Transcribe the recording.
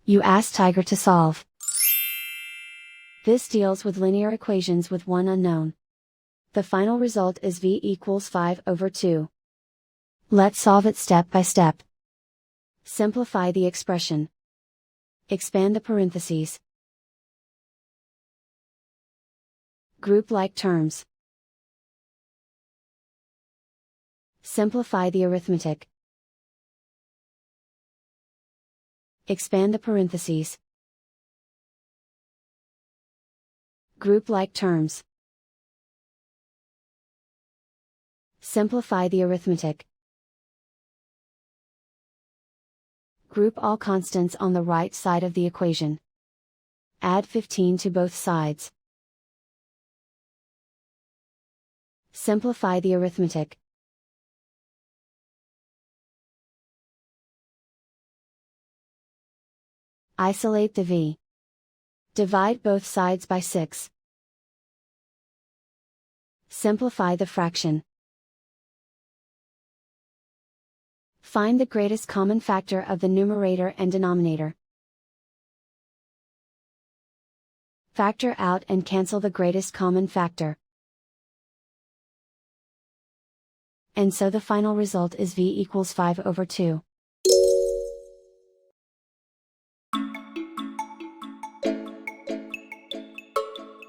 You ask Tiger to solve. This deals with linear equations with one unknown. The final result is v equals 5/2. Let's solve it step by step. Simplify the expression. Expand the parentheses. Group like terms. Simplify the arithmetic. Expand the parentheses. Group like terms. Simplify the arithmetic. Group all constants on the right side of the equation. Add 15 to both sides. Simplify the arithmetic. Isolate the v. Divide both sides by 6. Simplify the fraction. Find the greatest common factor of the numerator and denominator. Factor out and cancel the greatest common factor. And so the final result is v equals 5/2.